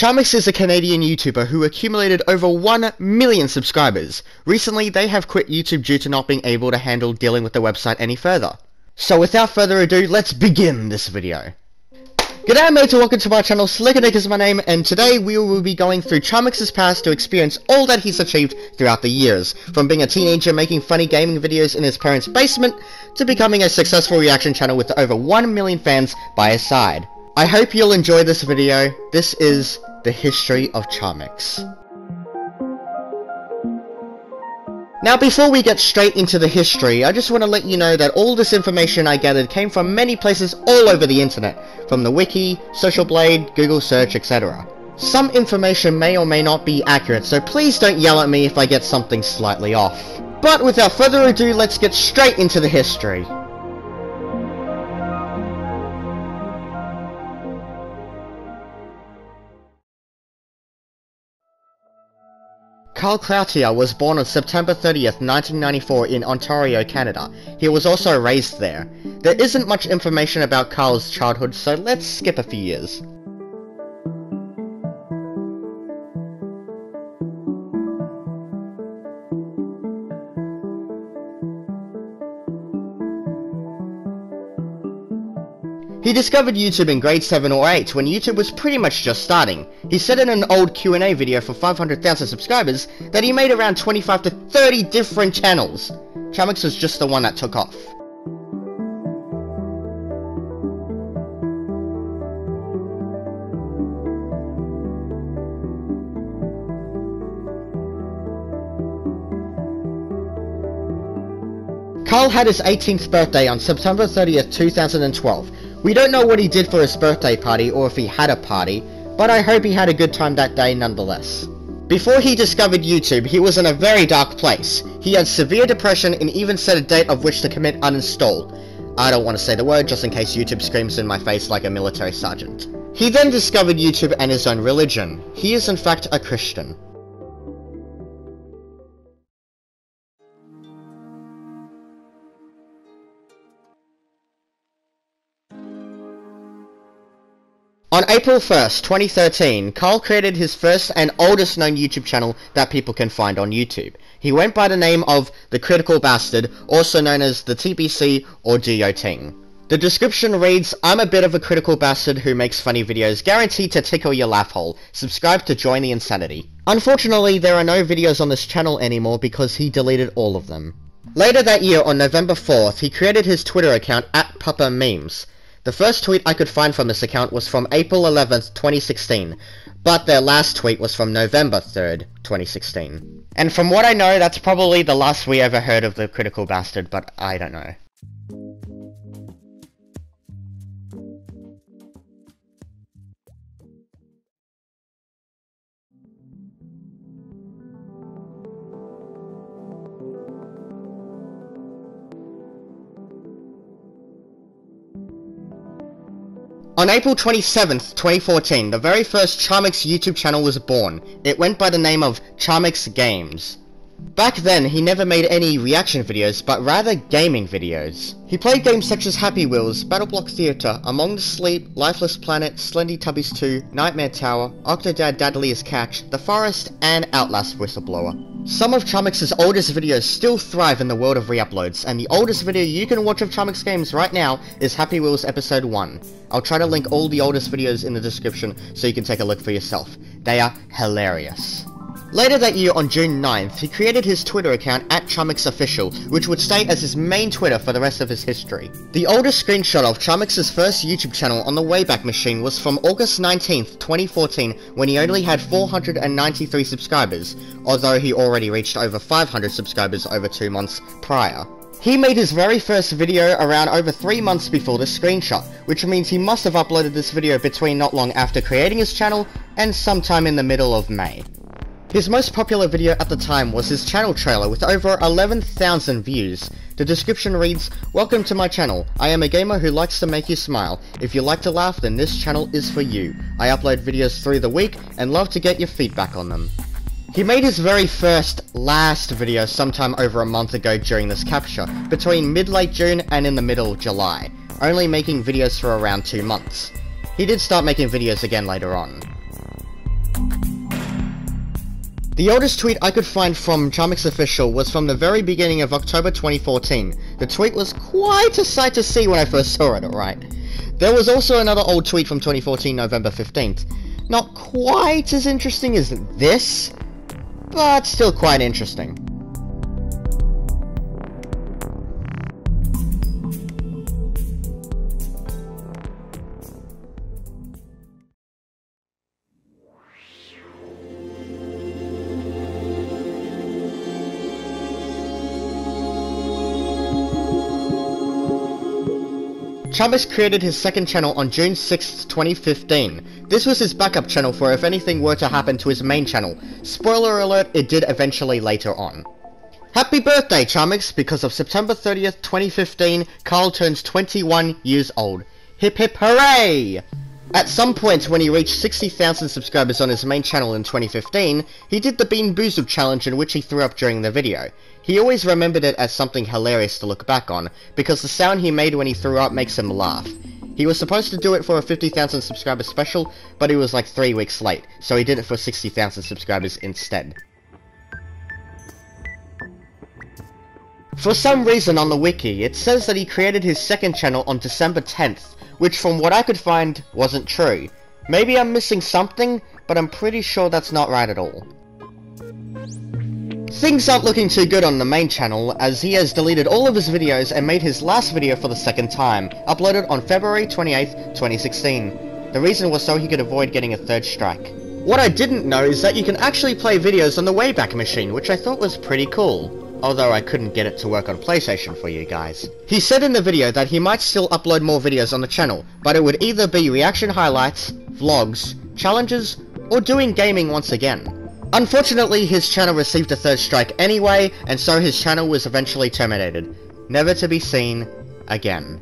Charmx is a Canadian YouTuber who accumulated over 1 million subscribers. Recently, they have quit YouTube due to not being able to handle dealing with the website any further. So without further ado, let's begin this video. G'day mates, and welcome to my channel. Slickernick is my name, and today we will be going through Charmx's past to experience all that he's achieved throughout the years, from being a teenager making funny gaming videos in his parents' basement, to becoming a successful reaction channel with over 1 million fans by his side. I hope you'll enjoy this video. This is the History of Charmx. Now before we get straight into the history, I just want to let you know that all this information I gathered came from many places all over the internet, from the wiki, Social Blade, Google search, etc. Some information may or may not be accurate, so please don't yell at me if I get something slightly off. But without further ado, let's get straight into the history. Carl Cloutier was born on September 30th, 1994 in Ontario, Canada. He was also raised there. There isn't much information about Carl's childhood, so let's skip a few years. He discovered YouTube in grade 7 or 8 when YouTube was pretty much just starting. He said in an old Q&A video for 500,000 subscribers that he made around 25 to 30 different channels. Charmx was just the one that took off. Carl had his 18th birthday on September 30th, 2012. We don't know what he did for his birthday party or if he had a party, but I hope he had a good time that day nonetheless. Before he discovered YouTube, he was in a very dark place. He had severe depression and even set a date of which to commit uninstall. I don't want to say the word just in case YouTube screams in my face like a military sergeant. He then discovered YouTube and his own religion. He is in fact a Christian. On April 1st, 2013, Carl created his first and oldest known YouTube channel that people can find on YouTube. He went by the name of The Critical Bastard, also known as the TBC or Duyoting. The description reads, "I'm a bit of a critical bastard who makes funny videos, guaranteed to tickle your laugh hole. Subscribe to join the insanity." Unfortunately, there are no videos on this channel anymore because he deleted all of them. Later that year, on November 4th, he created his Twitter account @PapaMemes. The first tweet I could find from this account was from April 11th, 2016, but their last tweet was from November 3rd, 2016. And from what I know, that's probably the last we ever heard of the Critical Bastard, but I don't know. On April 27th, 2014, the very first Charmx YouTube channel was born. It went by the name of Charmx Games. Back then, he never made any reaction videos, but rather gaming videos. He played games such as Happy Wheels, Battleblock Theater, Among the Sleep, Lifeless Planet, Slendy Tubbies 2, Nightmare Tower, Octodad Dadliest Catch, The Forest, and Outlast Whistleblower. Some of Charmx's oldest videos still thrive in the world of re-uploads, and the oldest video you can watch of Charmx Games right now is Happy Wheels Episode 1. I'll try to link all the oldest videos in the description so you can take a look for yourself. They are hilarious. Later that year, on June 9th, he created his Twitter account @CharmXOfficial, which would stay as his main Twitter for the rest of his history. The oldest screenshot of Charmx's first YouTube channel on the Wayback Machine was from August 19th, 2014, when he only had 493 subscribers, although he already reached over 500 subscribers over 2 months prior. He made his very first video around over 3 months before this screenshot, which means he must have uploaded this video between not long after creating his channel and sometime in the middle of May. His most popular video at the time was his channel trailer with over 11,000 views. The description reads, "Welcome to my channel. I am a gamer who likes to make you smile. If you like to laugh, then this channel is for you. I upload videos through the week and love to get your feedback on them." He made his very first last video sometime over a month ago during this capture, between mid-late June and in the middle of July, only making videos for around 2 months. He did start making videos again later on. The oldest tweet I could find from Charmx Official was from the very beginning of October 2014. The tweet was quite a sight to see when I first saw it, alright. There was also another old tweet from 2014, November 15th. Not quite as interesting as this, but still quite interesting. Charmx created his second channel on June 6th, 2015. This was his backup channel for if anything were to happen to his main channel. Spoiler alert, it did eventually later on. Happy birthday, Charmx, because of September 30th, 2015, Carl turns 21 years old. Hip hip hooray! At some point when he reached 60,000 subscribers on his main channel in 2015, he did the Bean Boozled challenge in which he threw up during the video. He always remembered it as something hilarious to look back on, because the sound he made when he threw up makes him laugh. He was supposed to do it for a 50,000 subscriber special, but he was like 3 weeks late, so he did it for 60,000 subscribers instead. For some reason on the wiki, it says that he created his second channel on December 10th, which from what I could find, wasn't true. Maybe I'm missing something, but I'm pretty sure that's not right at all. Things aren't looking too good on the main channel, as he has deleted all of his videos and made his last video for the second time, uploaded on February 28th, 2016. The reason was so he could avoid getting a third strike. What I didn't know is that you can actually play videos on the Wayback Machine, which I thought was pretty cool. Although I couldn't get it to work on PlayStation for you guys. He said in the video that he might still upload more videos on the channel, but it would either be reaction highlights, vlogs, challenges, or doing gaming once again. Unfortunately, his channel received a third strike anyway, and so his channel was eventually terminated, never to be seen again.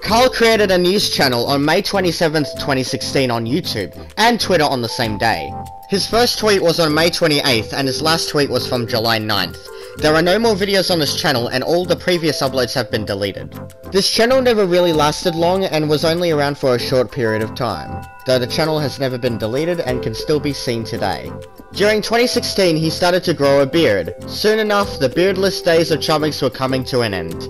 Carl created a news channel on May 27th, 2016 on YouTube, and Twitter on the same day. His first tweet was on May 28th, and his last tweet was from July 9th. There are no more videos on this channel, and all the previous uploads have been deleted. This channel never really lasted long, and was only around for a short period of time, though the channel has never been deleted and can still be seen today. During 2016, he started to grow a beard. Soon enough, the beardless days of Charmx were coming to an end.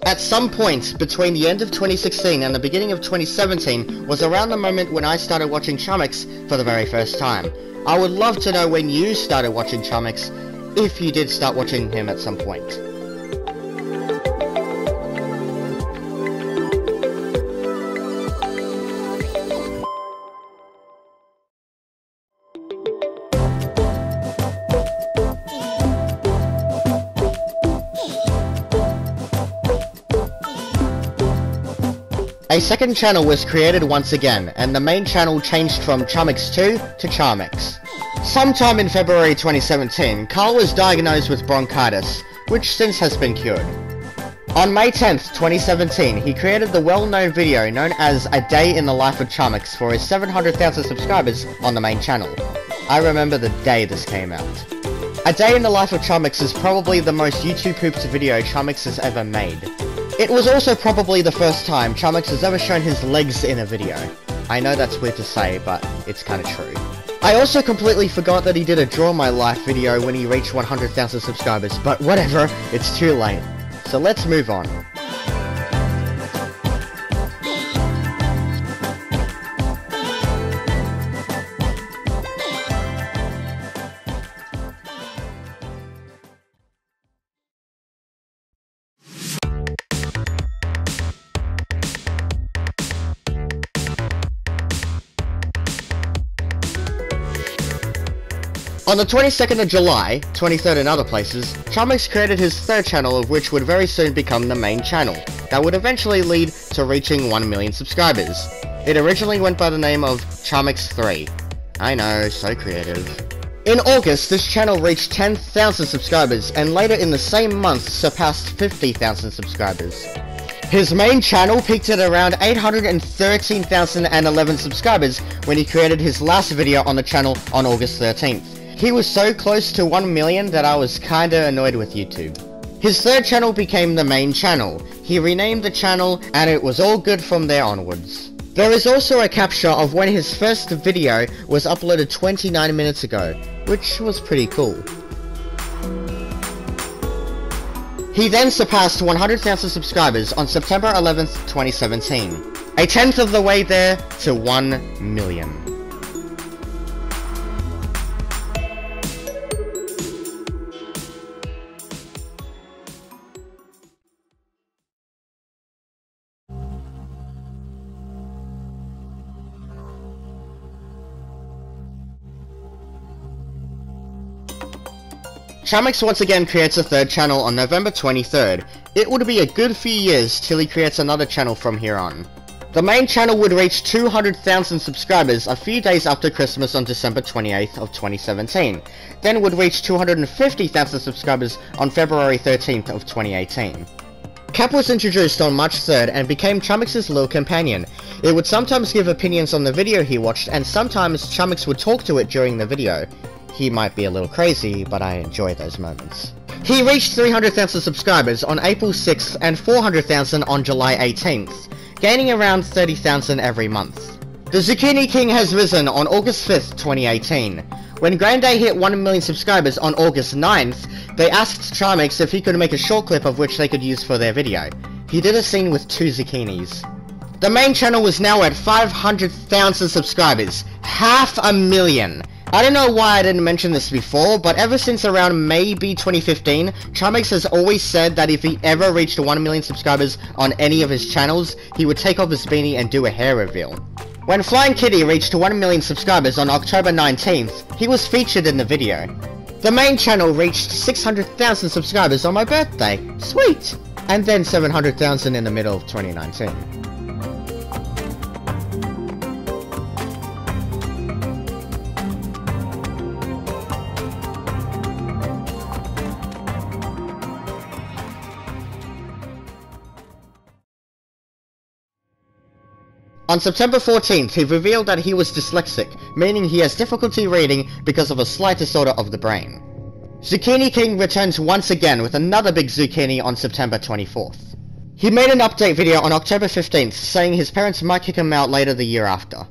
At some point between the end of 2016 and the beginning of 2017 was around the moment when I started watching Charmx for the very first time. I would love to know when you started watching Charmx, if you did start watching him at some point. A second channel was created once again, and the main channel changed from Charmx 2 to Charmx. Sometime in February 2017, Carl was diagnosed with bronchitis, which since has been cured. On May 10th, 2017, he created the well-known video known as A Day in the Life of Charmx for his 700,000 subscribers on the main channel. I remember the day this came out. A Day in the Life of Charmx is probably the most YouTube-pooped video Charmx has ever made. It was also probably the first time Charmx has ever shown his legs in a video. I know that's weird to say, but it's kinda true. I also completely forgot that he did a Draw My Life video when he reached 100,000 subscribers, but whatever, it's too late. So let's move on. On the 22nd of July, 23rd in other places, Charmx created his third channel, of which would very soon become the main channel, that would eventually lead to reaching 1 million subscribers. It originally went by the name of Charmx 3. I know, so creative. In August, this channel reached 10,000 subscribers, and later in the same month surpassed 50,000 subscribers. His main channel peaked at around 813,011 subscribers when he created his last video on the channel on August 13th. He was so close to 1 million that I was kinda annoyed with YouTube. His third channel became the main channel. He renamed the channel, and it was all good from there onwards. There is also a capture of when his first video was uploaded 29 minutes ago, which was pretty cool. He then surpassed 100,000 subscribers on September 11th, 2017. A tenth of the way there to 1 million. Charmx once again creates a third channel on November 23rd. It would be a good few years till he creates another channel from here on. The main channel would reach 200,000 subscribers a few days after Christmas on December 28th of 2017, then would reach 250,000 subscribers on February 13th of 2018. Cap was introduced on March 3rd and became Charmx's little companion. It would sometimes give opinions on the video he watched, and sometimes Charmx would talk to it during the video. He might be a little crazy, but I enjoy those moments. He reached 300,000 subscribers on April 6th and 400,000 on July 18th, gaining around 30,000 every month. The Zucchini King has risen on August 5th, 2018. When Grande hit 1 million subscribers on August 9th, they asked Charmx if he could make a short clip of which they could use for their video. He did a scene with 2 zucchinis. The main channel was now at 500,000 subscribers, 500,000. I don't know why I didn't mention this before, but ever since around maybe 2015, Charmx has always said that if he ever reached 1 million subscribers on any of his channels, he would take off his beanie and do a hair reveal. When Flying Kitty reached 1 million subscribers on October 19th, he was featured in the video. The main channel reached 600,000 subscribers on my birthday. Sweet! And then 700,000 in the middle of 2019. On September 14th, he revealed that he was dyslexic, meaning he has difficulty reading because of a slight disorder of the brain. Zucchini King returns once again with another big zucchini on September 24th. He made an update video on October 15th saying his parents might kick him out later the year after.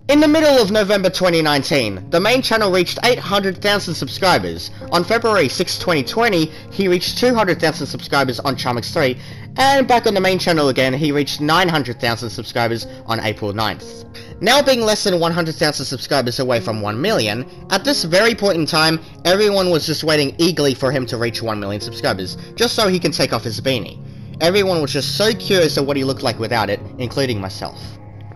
In the middle of November 2019, the main channel reached 800,000 subscribers. On February 6, 2020, he reached 200,000 subscribers on Charmx 3, and back on the main channel again, he reached 900,000 subscribers on April 9th. Now being less than 100,000 subscribers away from 1 million, at this very point in time, everyone was just waiting eagerly for him to reach 1 million subscribers, just so he can take off his beanie. Everyone was just so curious of what he looked like without it, including myself.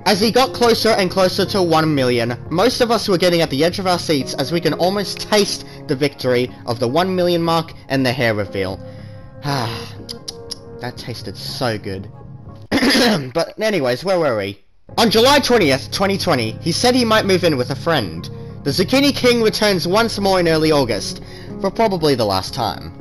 As he got closer and closer to 1 million, most of us were getting at the edge of our seats as we can almost taste the victory of the 1 million mark and the hair reveal. That tasted so good. But anyways, where were we? On July 20th, 2020, he said he might move in with a friend. The Zucchini King returns once more in early August, for probably the last time.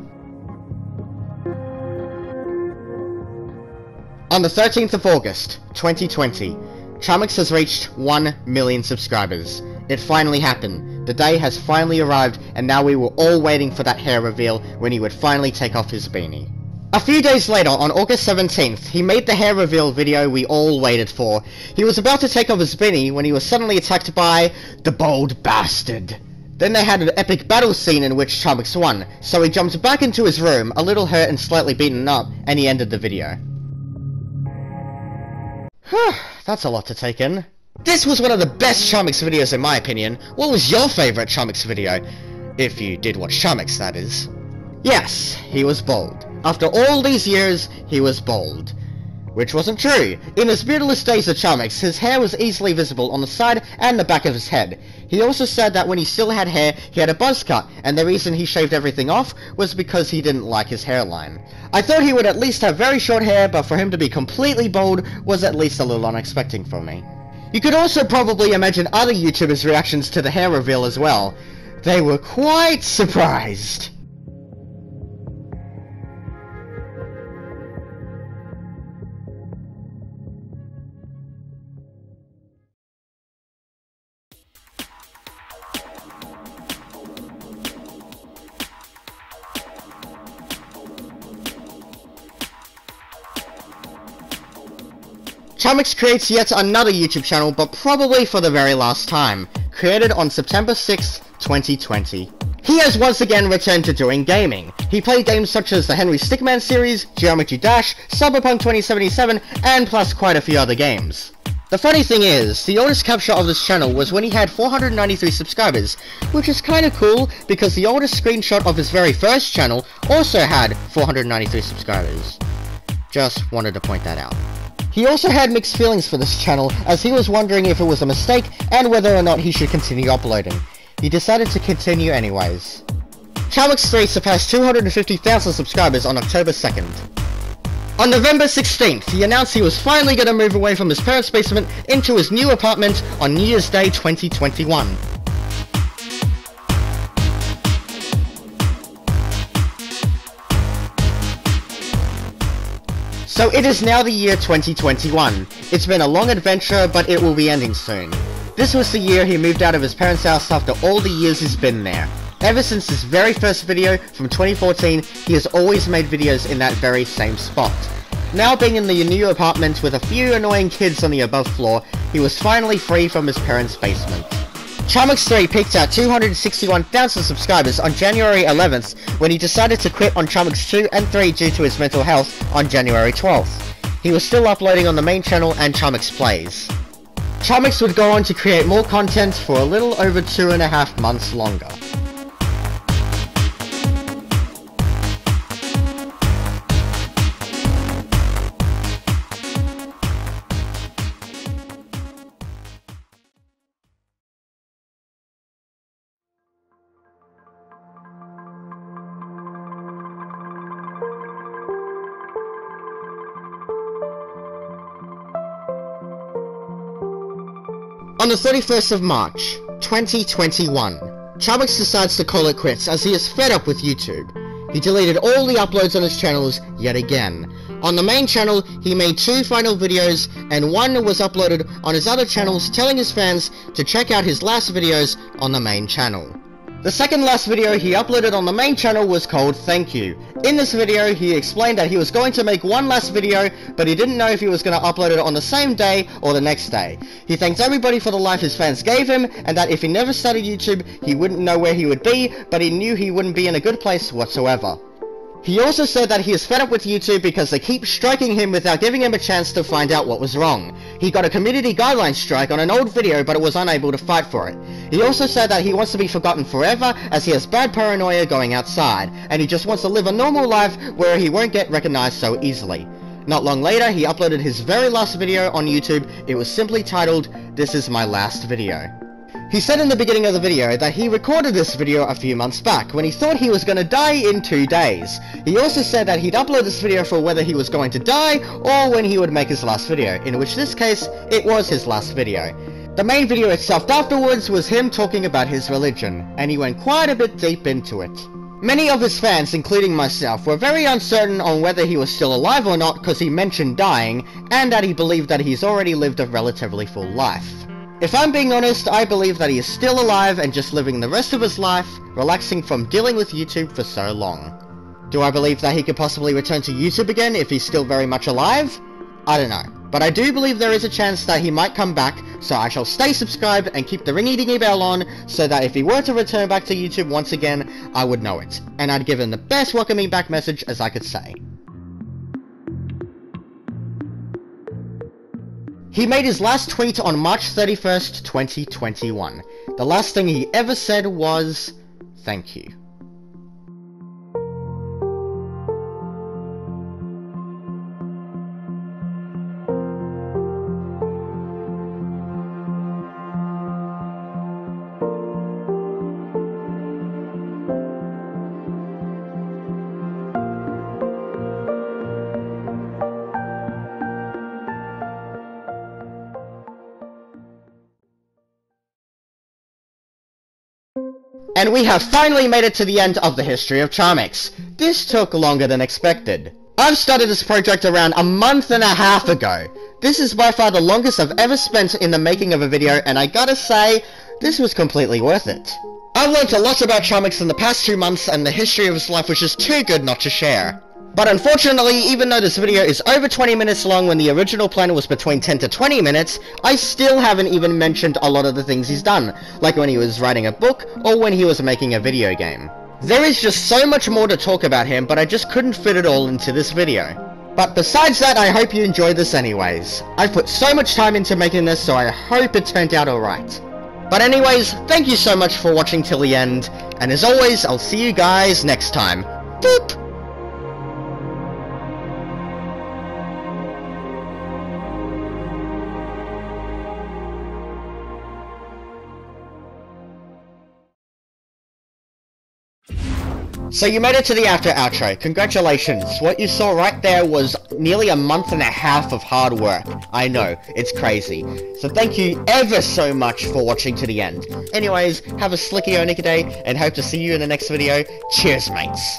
On the 13th of August, 2020, Charmx has reached 1 million subscribers. It finally happened. The day has finally arrived, and now we were all waiting for that hair reveal when he would finally take off his beanie. A few days later, on August 17th, he made the hair reveal video we all waited for. He was about to take off his beanie when he was suddenly attacked by the bold bastard. Then they had an epic battle scene in which Charmx won, so he jumped back into his room, a little hurt and slightly beaten up, and he ended the video. That's a lot to take in. This was one of the best Charmx videos in my opinion. What was your favourite Charmx video? If you did watch Charmx, that is. Yes, he was bald. After all these years, he was bald. Which wasn't true. In his beardless days of Charmx, his hair was easily visible on the side and the back of his head. He also said that when he still had hair, he had a buzz cut, and the reason he shaved everything off was because he didn't like his hairline. I thought he would at least have very short hair, but for him to be completely bald was at least a little unexpected for me. You could also probably imagine other YouTubers' reactions to the hair reveal as well. They were quite surprised. Charmx creates yet another YouTube channel, but probably for the very last time, created on September 6th, 2020. He has once again returned to doing gaming. He played games such as the Henry Stickman series, Geometry Dash, Cyberpunk 2077, and plus quite a few other games. The funny thing is, the oldest capture of this channel was when he had 493 subscribers, which is kinda cool because the oldest screenshot of his very first channel also had 493 subscribers. Just wanted to point that out. He also had mixed feelings for this channel, as he was wondering if it was a mistake and whether or not he should continue uploading. He decided to continue anyways. Charmx 3 surpassed 250,000 subscribers on October 2nd. On November 16th, he announced he was finally gonna move away from his parents' basement into his new apartment on New Year's Day 2021. So it is now the year 2021. It's been a long adventure, but it will be ending soon. This was the year he moved out of his parents' house after all the years he's been there. Ever since his very first video from 2014, he has always made videos in that very same spot. Now being in the new apartment with a few annoying kids on the above floor, he was finally free from his parents' basement. Charmx 3 peaked at 261,000 subscribers on January 11th when he decided to quit on Charmx 2 and 3 due to his mental health on January 12th. He was still uploading on the main channel and Charmx Plays. Charmx would go on to create more content for a little over 2.5 months longer. On the 31st of March, 2021, Charmx decides to call it quits as he is fed up with YouTube. He deleted all the uploads on his channels yet again. On the main channel, he made 2 final videos, and one was uploaded on his other channels telling his fans to check out his last videos on the main channel. The second last video he uploaded on the main channel was called Thank You. In this video, he explained that he was going to make one last video, but he didn't know if he was going to upload it on the same day or the next day. He thanked everybody for the life his fans gave him, and that if he never started YouTube, he wouldn't know where he would be, but he knew he wouldn't be in a good place whatsoever. He also said that he is fed up with YouTube because they keep striking him without giving him a chance to find out what was wrong. He got a community guidelines strike on an old video, but was unable to fight for it. He also said that he wants to be forgotten forever as he has bad paranoia going outside, and he just wants to live a normal life where he won't get recognized so easily. Not long later, he uploaded his very last video on YouTube. It was simply titled, "This is my last video." He said in the beginning of the video that he recorded this video a few months back when he thought he was gonna die in 2 days. He also said that he'd upload this video for whether he was going to die or when he would make his last video, in which this case, it was his last video. The main video itself afterwards was him talking about his religion, and he went quite a bit deep into it. Many of his fans, including myself, were very uncertain on whether he was still alive or not because he mentioned dying, and that he believed that he's already lived a relatively full life. If I'm being honest, I believe that he is still alive and just living the rest of his life, relaxing from dealing with YouTube for so long. Do I believe that he could possibly return to YouTube again if he's still very much alive? I don't know. But I do believe there is a chance that he might come back, so I shall stay subscribed and keep the ringy-dingy bell on, so that if he were to return back to YouTube once again, I would know it. And I'd give him the best welcoming back message as I could say. He made his last tweet on March 31st, 2021. The last thing he ever said was, "Thank you." And we have finally made it to the end of the History of Charmx. This took longer than expected. I've started this project around a month and a half ago. This is by far the longest I've ever spent in the making of a video, and I gotta say, this was completely worth it. I've learnt a lot about Charmx in the past 2 months, and the history of his life was just too good not to share. But unfortunately, even though this video is over 20 minutes long when the original plan was between 10 to 20 minutes, I still haven't even mentioned a lot of the things he's done, like when he was writing a book, or when he was making a video game. There is just so much more to talk about him, but I just couldn't fit it all into this video. But besides that, I hope you enjoyed this anyways. I've put so much time into making this, so I hope it turned out alright. But anyways, thank you so much for watching till the end, and as always, I'll see you guys next time. Boop! So you made it to the outro. Congratulations. What you saw right there was nearly a month and a half of hard work. I know, it's crazy. So thank you ever so much for watching to the end. Anyways, have a slicky Onika day, and hope to see you in the next video. Cheers, mates.